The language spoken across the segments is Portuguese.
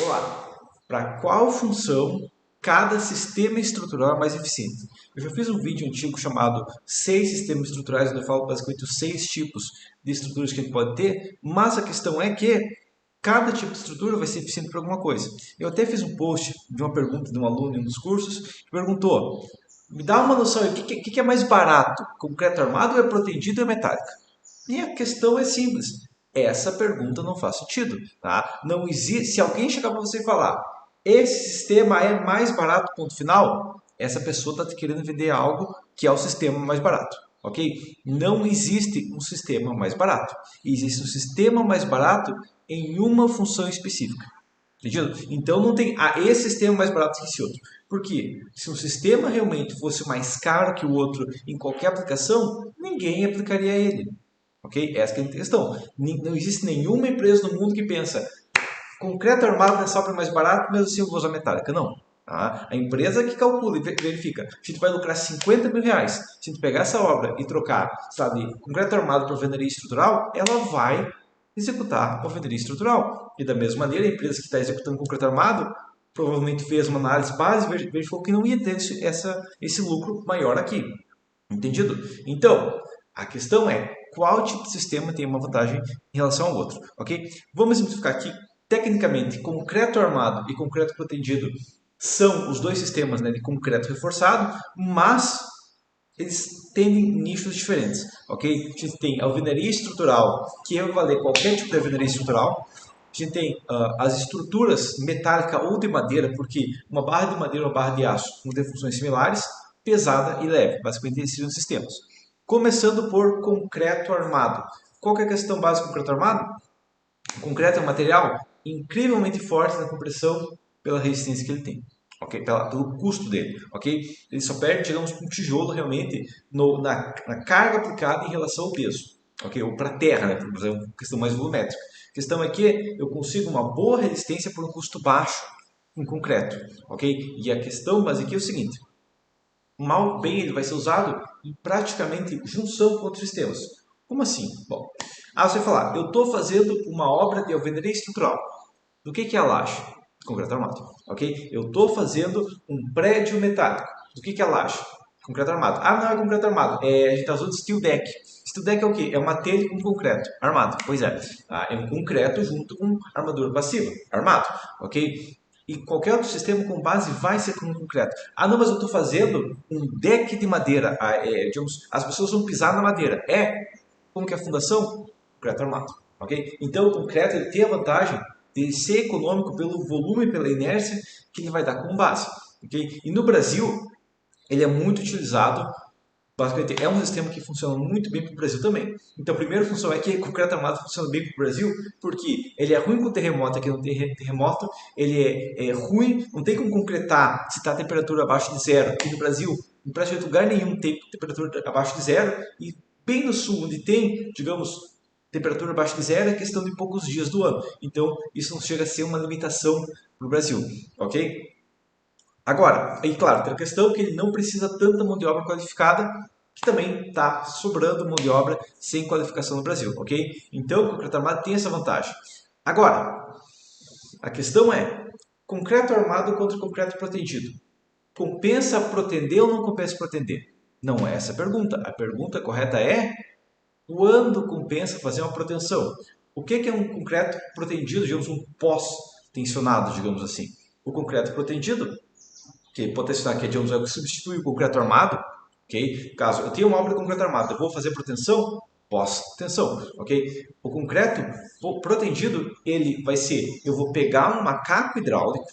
Olá, para qual função cada sistema estrutural é mais eficiente? Eu já fiz um vídeo antigo chamado 6 sistemas estruturais, onde eu falo basicamente os 6 tipos de estruturas que a gente pode ter, mas a questão é que cada tipo de estrutura vai ser eficiente para alguma coisa. Eu até fiz um post de uma pergunta de um aluno em um dos cursos que perguntou: me dá uma noção, o que é mais barato? Concreto armado ou é protendido ou é metálico? E a questão é simples. Essa pergunta não faz sentido, tá? Não existe. Se alguém chegar para você e falar, esse sistema é mais barato, ponto final, essa pessoa está querendo vender algo que é o sistema mais barato, ok? Não existe um sistema mais barato. Existe um sistema mais barato em uma função específica. Entendido? Então não tem esse sistema mais barato que esse outro. Por quê? Se um sistema realmente fosse mais caro que o outro em qualquer aplicação, ninguém aplicaria ele. Ok? Essa é a questão. Não existe nenhuma empresa no mundo que pensa concreto armado é só para mais barato, mesmo assim eu vou usar metálica. Não. Tá? A empresa que calcula e verifica. Se a gente vai lucrar 50 mil reais, se a gente pegar essa obra e trocar, sabe, concreto armado por alvenaria estrutural, ela vai executar a alvenaria estrutural. E da mesma maneira, a empresa que está executando concreto armado provavelmente fez uma análise base e verificou que não ia ter esse lucro maior aqui. Entendido? Então, a questão é qual tipo de sistema tem uma vantagem em relação ao outro, ok? Vamos simplificar aqui. Tecnicamente, concreto armado e concreto protegido são os dois sistemas, né, de concreto reforçado, mas eles têm nichos diferentes, ok? A gente tem a alvenaria estrutural, que equivale a qualquer tipo de alvenaria estrutural. A gente tem as estruturas metálica ou de madeira, porque uma barra de madeira e uma barra de aço vão ter funções similares, pesada e leve. Basicamente, esses seriam os sistemas. Começando por concreto armado. Qual que é a questão básica do concreto armado? O concreto é um material incrivelmente forte na compressão pela resistência que ele tem. Okay? Pelo custo dele. Okay? Ele só perde, digamos, com um tijolo realmente na carga aplicada em relação ao peso. Okay? Ou para a terra, né? Por exemplo, questão mais volumétrica. A questão é que eu consigo uma boa resistência por um custo baixo em concreto. Okay? E a questão básica aqui é o seguinte: mal bem ele vai ser usado em praticamente junção com outros sistemas. Como assim? Bom, você vai falar, eu estou fazendo uma obra de alvenaria estrutural. Do que é a laje? Concreto armado. Ok? Eu estou fazendo um prédio metálico. Do que é a laje? Concreto armado. Não é concreto armado. A gente está usando steel deck. Steel deck é o quê? É uma telha com concreto armado. Pois é. É um concreto junto com armadura passiva. Armado. Ok? E qualquer outro sistema com base vai ser com concreto. Não, mas eu estou fazendo um deck de madeira. Digamos, as pessoas vão pisar na madeira. Como que é a fundação? Concreto armado. Ok? Então, o concreto ele tem a vantagem de ser econômico pelo volume e pela inércia que ele vai dar como base. Okay? E no Brasil, ele é muito utilizado. Basicamente, é um sistema que funciona muito bem para o Brasil também. Então, a primeira função é que o concreto armado funciona bem para o Brasil, porque ele é ruim com terremoto, aqui não tem terremoto, ele é ruim, não tem como concretar se está a temperatura abaixo de zero. Aqui no Brasil, em praticamente lugar nenhum tem temperatura abaixo de zero, e bem no sul, onde tem, digamos, temperatura abaixo de zero, é questão de poucos dias do ano. Então, isso não chega a ser uma limitação para o Brasil, ok? Agora, e claro, tem a questão que ele não precisa tanta mão de obra qualificada, que também está sobrando mão de obra sem qualificação no Brasil, ok? Então, o concreto armado tem essa vantagem. Agora, a questão é, concreto armado contra concreto protegido. Compensa protender ou não compensa protender? Não é essa a pergunta. A pergunta correta é, quando compensa fazer uma proteção? O que é um concreto protegido, digamos, um pós-tensionado, digamos assim? O concreto protegido que potencial que digamos, é o que substitui o concreto armado, ok? Caso eu tenha uma obra de concreto armado, eu vou fazer proteção, pós-tensão, ok? O concreto protendido, ele vai ser, eu vou pegar um macaco hidráulico,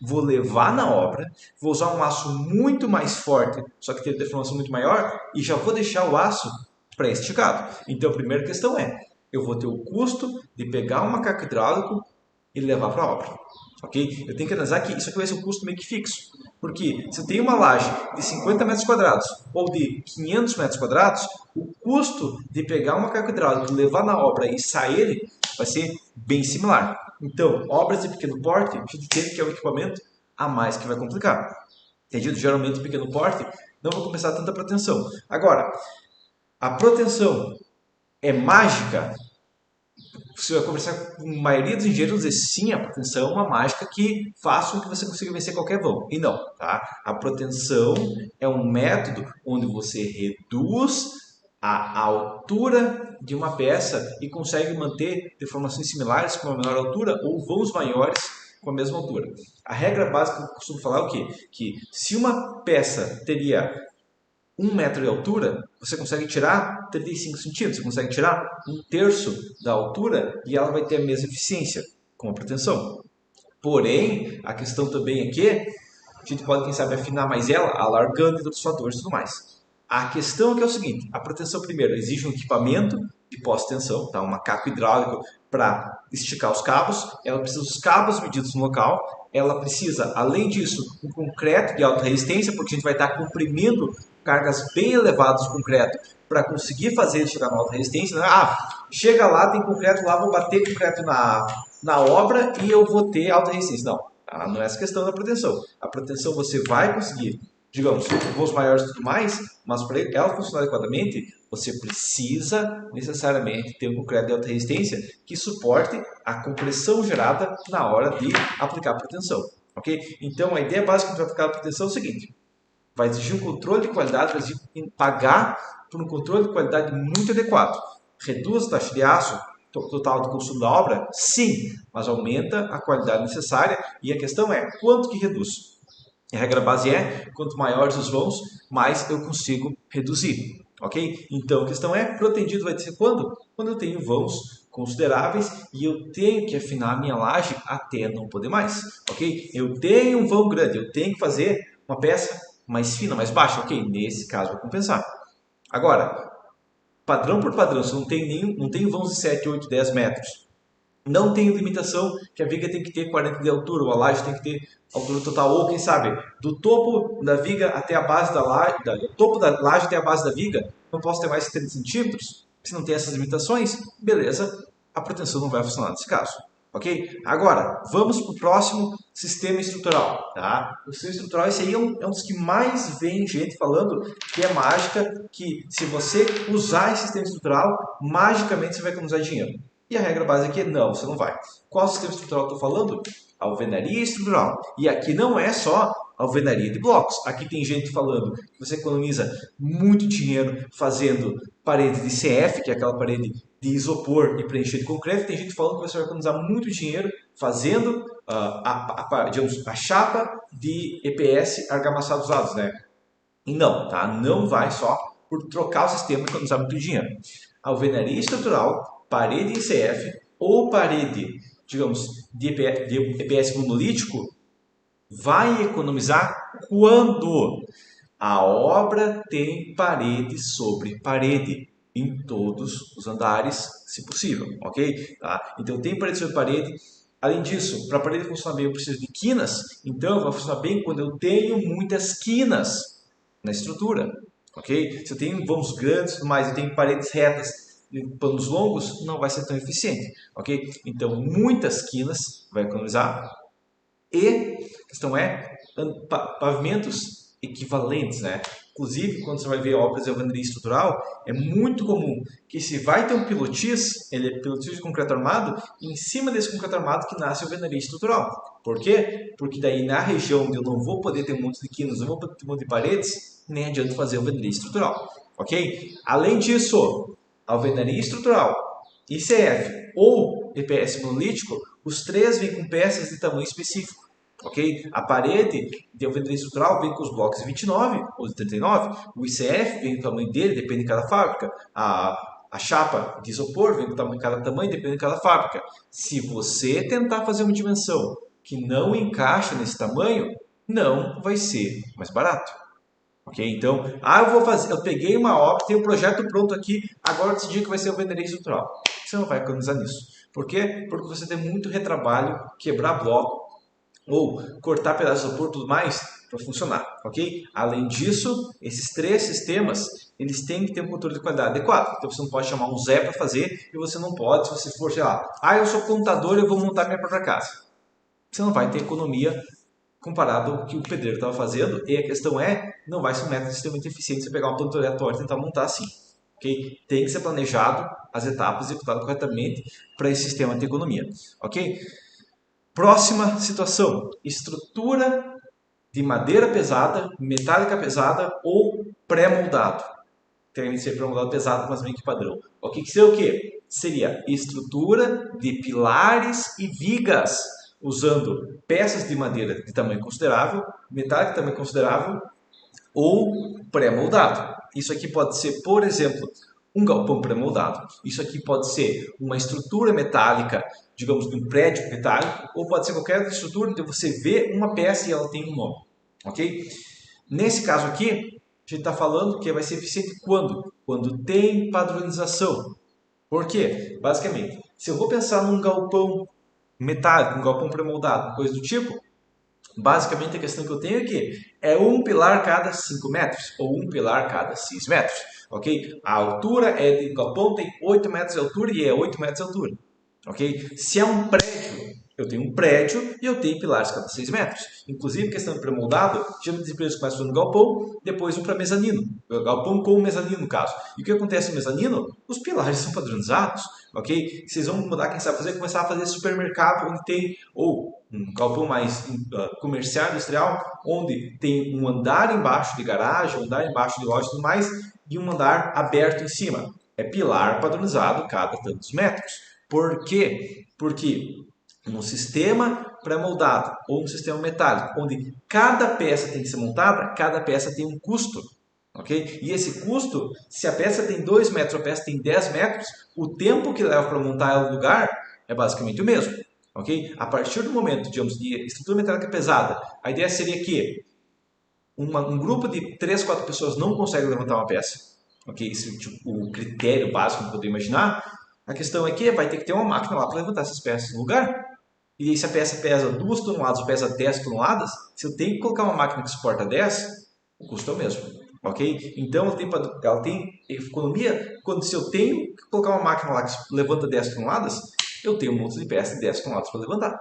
vou levar na obra, vou usar um aço muito mais forte, só que tem deformação muito maior, e já vou deixar o aço pré-esticado. Então a primeira questão é, eu vou ter o custo de pegar um macaco hidráulico e levar para a obra. Ok? Eu tenho que analisar que isso aqui vai ser um custo meio que fixo. Porque se eu tenho uma laje de 50 metros quadrados ou de 500 metros quadrados, o custo de pegar um macaco hidráulico, levar na obra e sair ele vai ser bem similar. Então, obras de pequeno porte, a gente tem que é um equipamento a mais que vai complicar. Entendido? Geralmente, pequeno porte não vai compensar tanta proteção. Agora, a proteção é mágica? Você vai conversar com a maioria dos engenheiros e dizer sim, a proteção é uma mágica que faça com que você consiga vencer qualquer vão. E não, tá? A proteção é um método onde você reduz a altura de uma peça e consegue manter deformações similares com uma menor altura ou vãos maiores com a mesma altura. A regra básica que eu costumo falar é o quê? Que se uma peça teria 1 metro de altura, você consegue tirar 35 centímetros, você consegue tirar 1/3 da altura e ela vai ter a mesma eficiência com a proteção. Porém, a questão também é que a gente pode, quem sabe, afinar mais ela, alargando outros fatores e tudo mais. A questão é que é o seguinte, a proteção primeiro exige um equipamento de pós-tensão, tá? Um macaco hidráulico para esticar os cabos, ela precisa dos cabos medidos no local, ela precisa, além disso, um concreto de alta resistência, porque a gente vai estar comprimindo cargas bem elevadas de concreto para conseguir fazer ele chegar na alta resistência. Chega lá, tem concreto lá, vou bater concreto na obra e eu vou ter alta resistência. Não, não é essa questão da proteção. A proteção você vai conseguir, digamos, voos maiores e tudo mais, mas para ela funcionar adequadamente, você precisa necessariamente ter um concreto de alta resistência que suporte a compressão gerada na hora de aplicar a proteção. Ok? Então, a ideia básica de aplicar a proteção é o seguinte: vai exigir um controle de qualidade, vai exigir pagar por um controle de qualidade muito adequado. Reduz a taxa de aço total de consumo da obra? Sim, mas aumenta a qualidade necessária e a questão é quanto que reduz. A regra base é, quanto maiores os vãos, mais eu consigo reduzir, ok? Então a questão é, protegido vai ser quando? Quando eu tenho vãos consideráveis e eu tenho que afinar a minha laje até não poder mais, ok? Eu tenho um vão grande, eu tenho que fazer uma peça mais fina, mais baixa, ok? Nesse caso vai compensar. Agora, padrão por padrão, se não tem vãos de 7, 8, 10 metros, não tem limitação que a viga tem que ter 40 de altura, ou a laje tem que ter altura total, ou quem sabe, do topo da viga até a base da laje, do topo da laje até a base da viga, não posso ter mais de 30 centímetros. Se não tem essas limitações, beleza, a proteção não vai funcionar nesse caso. Ok? Agora, vamos para o próximo sistema estrutural. Tá? O sistema estrutural, esse aí é um dos que mais vem gente falando que é mágica, que se você usar esse sistema estrutural, magicamente você vai economizar dinheiro. E a regra básica aqui é não, você não vai. Qual sistema estrutural eu estou falando? Alvenaria estrutural. E aqui não é só alvenaria de blocos. Aqui tem gente falando que você economiza muito dinheiro fazendo parede de CF, que é aquela parede de isopor e preencher de concreto. Tem gente falando que você vai economizar muito dinheiro fazendo digamos, a chapa de EPS argamassa usados, né? E não, tá? Não vai só por trocar o sistema e economizar muito dinheiro. Alvenaria estrutural, parede em CF ou parede, digamos, de EPS monolítico, vai economizar quando a obra tem parede sobre parede em todos os andares, se possível, ok? Tá? Então tem parede sobre parede. Além disso, para a parede funcionar bem eu preciso de quinas, então vai funcionar bem quando eu tenho muitas quinas na estrutura, ok? Se eu tenho vãos grandes e tudo mais, eu tenho paredes retas e panos longos, não vai ser tão eficiente, ok? Então muitas quinas vai economizar e a questão é pavimentos equivalentes, né? Inclusive, quando você vai ver obras de alvenaria estrutural, é muito comum que se vai ter um pilotis, ele é pilotis de concreto armado, e em cima desse concreto armado que nasce a alvenaria estrutural. Por quê? Porque daí na região onde eu não vou poder ter um monte de quinas, não vou poder ter um monte de paredes, nem adianta fazer alvenaria estrutural, ok? Além disso, alvenaria estrutural, ICF ou EPS monolítico, os três vêm com peças de tamanho específico. Ok? A parede de alvenaria estrutural vem com os blocos de 29 ou de 39. O ICF vem do tamanho dele, depende de cada fábrica. A chapa de isopor vem com cada tamanho, depende de cada fábrica. Se você tentar fazer uma dimensão que não encaixa nesse tamanho, não vai ser mais barato. Ok? Então, eu peguei uma obra, tenho um projeto pronto aqui, agora decidi que vai ser alvenaria estrutural. Você não vai economizar nisso. Por quê? Porque você tem muito retrabalho, quebrar bloco, ou cortar pedaços de isopor e tudo mais para funcionar, ok? Além disso, esses três sistemas, eles têm que ter um controle de qualidade adequado. Então você não pode chamar um Zé para fazer e você não pode, se você for, sei lá, eu sou contador e eu vou montar minha própria casa. Você não vai ter economia comparado ao que o pedreiro estava fazendo e a questão é, não vai ser um método extremamente eficiente você pegar uma planta aleatória e tentar montar assim. ok? Tem que ser planejado as etapas executadas corretamente para esse sistema de economia, ok? Próxima situação, estrutura de madeira pesada, metálica pesada ou pré-moldado. Tem que ser pré-moldado pesado, mas meio que padrão. Ok, que seria o quê? Seria estrutura de pilares e vigas, usando peças de madeira de tamanho considerável, metálica de tamanho considerável ou pré-moldado. Isso aqui pode ser, por exemplo, um galpão pré-moldado. Isso aqui pode ser uma estrutura metálica, digamos, de um prédio metálico, ou pode ser qualquer outra estrutura onde você vê uma peça e ela tem um nome. Ok? Nesse caso aqui, a gente está falando que vai ser eficiente quando? Quando tem padronização. Por quê? Basicamente, se eu vou pensar num galpão metálico, um galpão pré-moldado, coisa do tipo, basicamente a questão que eu tenho aqui é um pilar cada 5 metros ou um pilar cada 6 metros, ok? A altura é de galpão tem 8 metros de altura e é 8 metros de altura, ok? Se é um prédio, eu tenho um prédio e eu tenho pilares cada 6 metros. Inclusive, questão de pré-moldado, chama de empresas que começam no galpão, depois um para mezanino. Galpão com mezanino, no caso. E o que acontece no mezanino? Os pilares são padronizados, ok? Vocês vão mudar, quem sabe fazer, começar a fazer supermercado onde tem, ou um galpão mais comercial, industrial, onde tem um andar embaixo de garagem, um andar embaixo de loja e tudo mais, e um andar aberto em cima. É pilar padronizado cada tantos metros. Por quê? Porque no sistema pré-moldado ou no sistema metálico, onde cada peça tem que ser montada, cada peça tem um custo. Okay? E esse custo, se a peça tem 2 metros, a peça tem 10 metros, o tempo que leva para montar ela no lugar é basicamente o mesmo. Okay? A partir do momento, digamos, de estrutura metálica pesada, a ideia seria que um grupo de 3, 4 pessoas não consegue levantar uma peça. Okay? Esse é tipo, o critério básico que poder imaginar. A questão é que vai ter que ter uma máquina lá para levantar essas peças no lugar. E se a peça pesa 2 toneladas ou pesa 10 toneladas, se eu tenho que colocar uma máquina que suporta 10, o custo é o mesmo. Ok? Então ela tem economia quando se eu tenho que colocar uma máquina lá que levanta 10 toneladas, eu tenho um monte de peça de 10 toneladas para levantar.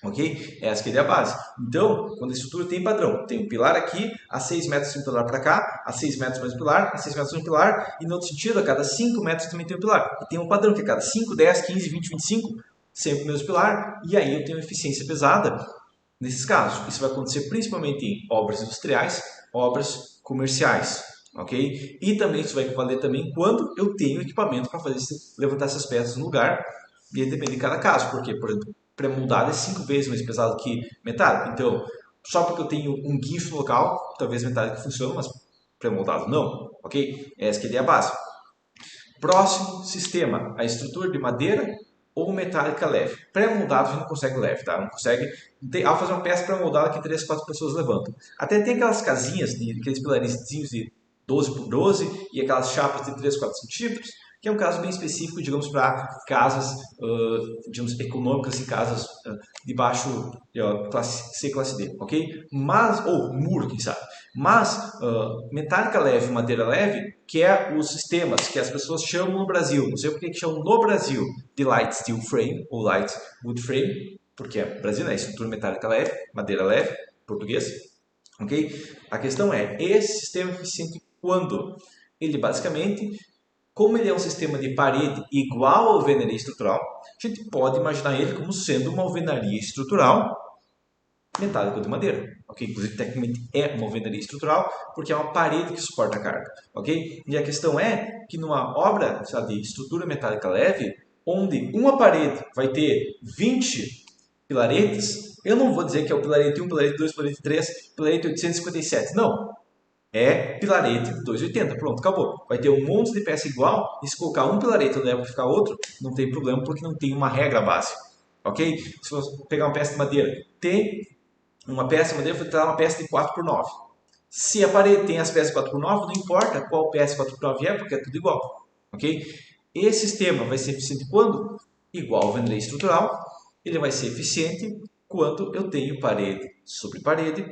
Ok? Essa que é a ideia base. Então, quando a estrutura tem padrão, tem um pilar aqui, a 6 metros tem um pilar para cá, a 6 metros mais um pilar, a 6 metros mais um pilar, e no outro sentido, a cada 5 metros também tem um pilar. E tem um padrão, que a cada 5, 10, 15, 20, 25, sempre o mesmo pilar, e aí eu tenho eficiência pesada nesses casos. Isso vai acontecer principalmente em obras industriais, obras comerciais, ok? E também isso vai valer também quando eu tenho equipamento para levantar essas peças no lugar, e aí depende de cada caso, porque, por exemplo, pré-moldado é 5 vezes mais pesado que metálico, então só porque eu tenho um guincho no local, talvez metálico funcione, mas pré-moldado não, ok? Essa que é a ideia base. Próximo sistema, a estrutura de madeira ou metálica leve. Pré-moldado a gente não consegue leve, tá? Não consegue. Ao fazer uma peça pré-moldada que 3, 4 pessoas levantam. Até tem aquelas casinhas, aqueles pilarinhos de 12 por 12 e aquelas chapas de 3, 4 centímetros, que é um caso bem específico, digamos, para casas, digamos, econômicas e casas de baixo, classe C, classe D, ok? Mas, ou muro, quem sabe. Mas, metálica leve, madeira leve, que é os sistemas que as pessoas chamam no Brasil, não sei por que chamam no Brasil de light steel frame ou light wood frame, porque é Brasil, né? Estrutura metálica leve, madeira leve, português, ok? A questão é, esse sistema é eficiente quando? Ele basicamente, como ele é um sistema de parede igual à alvenaria estrutural, a gente pode imaginar ele como sendo uma alvenaria estrutural metálica de madeira, ok? Inclusive, tecnicamente é uma alvenaria estrutural, porque é uma parede que suporta a carga, ok? E a questão é que numa obra, sabe, de estrutura metálica leve, onde uma parede vai ter 20 pilaretes, eu não vou dizer que é o pilarete 1, pilarete 2, pilarete 3, pilarete 857, não. É pilarete 280, pronto, acabou. Vai ter um monte de peça igual, e se colocar um pilarete onde vai ficar outro, não tem problema, porque não tem uma regra base, ok? Se você pegar uma peça de madeira, tem uma peça de madeira, vou ter uma peça de 4x9. Se a parede tem as peças de 4x9, não importa qual peça 4x9 é, porque é tudo igual, ok? Esse sistema vai ser eficiente quando? Igual ao alvenaria estrutural, ele vai ser eficiente quando eu tenho parede sobre parede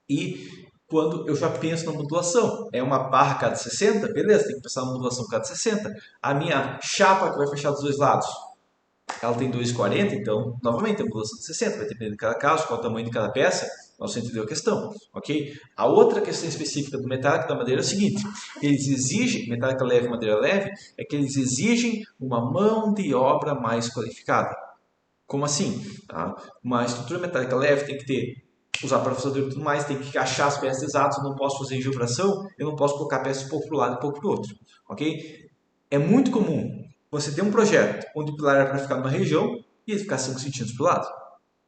e quando eu já penso na modulação. É uma barra a cada 60, beleza, tem que pensar na modulação a cada 60. A minha chapa que vai fechar dos dois lados, ela tem 2,40, então, novamente, a modulação de 60, vai depender de cada caso, qual é o tamanho de cada peça, Você entendeu a questão, ok? A outra questão específica do metálico e da madeira é o seguinte: eles exigem, metálica leve e madeira leve, é que eles exigem uma mão de obra mais qualificada. Como assim? Tá? Uma estrutura metálica leve tem que ter usar parafusador e tudo mais, tem que encaixar as peças exatas, eu não posso fazer enjobração, eu não posso colocar peças um pouco para um lado e um pouco para o outro, ok? É muito comum você ter um projeto onde o pilar é para ficar numa região e ele ficar 5 centímetros para o lado,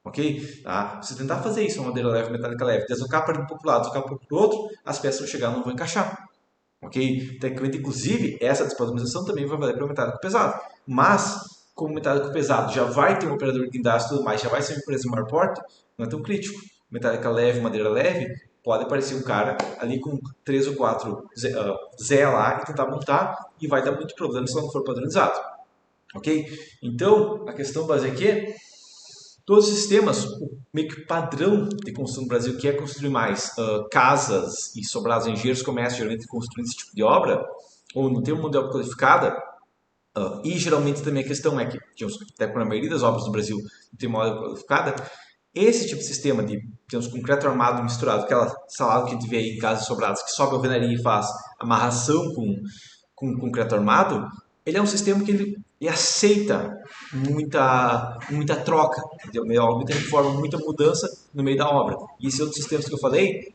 ok? Tá? Se tentar fazer isso, uma madeira leve, metálica leve, deslocar para um pouco para o lado, deslocar para o outro, as peças vão chegar e não vão encaixar. Ok? Tecnicamente, inclusive, essa despadronização também vai valer para o metálico pesado. Mas, como o metálico pesado já vai ter um operador de guindaste e tudo mais, já vai ser uma empresa de maior porte, não é tão crítico. Metálica leve, madeira leve, pode aparecer um cara ali com 3 ou 4 Zé lá e tentar montar e vai dar muito problema se não for padronizado. Ok? Então, a questão base aqui é todos os sistemas, o meio que padrão de construção no Brasil, que é construir mais casas e sobrados engenheiros começam geralmente construindo esse tipo de obra, ou não tem uma mão de obra qualificada, e geralmente também a questão é que, até por a maioria das obras no Brasil não tem uma mão de obra qualificada, esse tipo de sistema de concreto armado misturado, aquela salada que a gente vê aí em casas sobradas, que sobe a alvenaria e faz amarração com concreto armado, ele é um sistema que ele aceita muita troca, entendeu? Muita reforma, muita mudança no meio da obra. E esses outros sistemas que eu falei,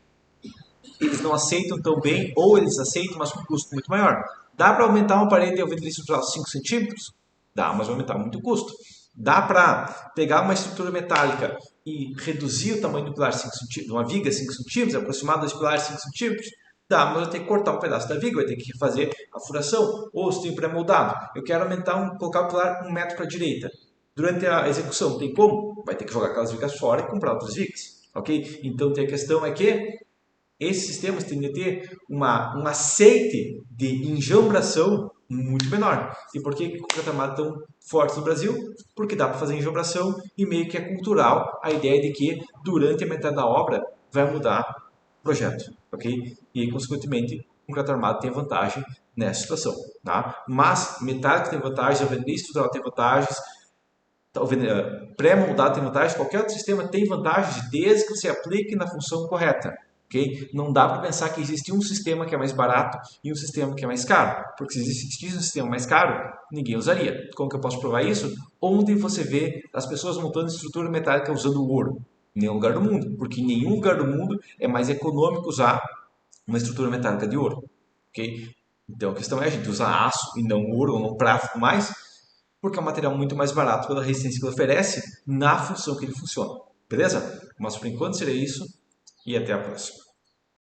eles não aceitam tão bem, ou eles aceitam, mas com um custo muito maior. Dá para aumentar uma parede de alvenaria estrutural 5 centímetros? Dá, mas vai aumentar muito o custo. Dá para pegar uma estrutura metálica e reduzir o tamanho do pilar 5 centímetros, uma viga 5 centímetros, aproximar dos pilares 5 centímetros? Dá, mas eu tenho que cortar um pedaço da viga, vai ter que fazer a furação, ou se tem pré-moldado. Eu quero colocar o pilar 1 metro para a direita. Durante a execução, tem como? Vai ter que jogar aquelas vigas fora e comprar outras vigas. Ok? Então tem a questão é que esses sistemas tendem a ter um aceite de enjambração muito menor. E por que o concreto armado é tão forte no Brasil? Porque dá para fazer enjambração e meio que é cultural a ideia de que durante a metade da obra vai mudar o projeto, ok? E consequentemente o concreto armado tem vantagem nessa situação, tá? Mas metálico tem vantagens, a alvenaria estrutural tem vantagens, pré-moldado tem vantagens, qualquer outro sistema tem vantagens desde que você aplique na função correta. Okay? Não dá para pensar que existe um sistema que é mais barato e um sistema que é mais caro, porque se existisse um sistema mais caro, ninguém usaria. Como que eu posso provar isso? Onde você vê as pessoas montando estrutura metálica usando ouro? Em nenhum lugar do mundo, porque em nenhum lugar do mundo é mais econômico usar uma estrutura metálica de ouro. Okay? Então a questão é a gente usar aço e não ouro ou não prata mais, porque é um material muito mais barato pela resistência que ele oferece na função que ele funciona. Beleza? Mas por enquanto seria isso e até a próxima.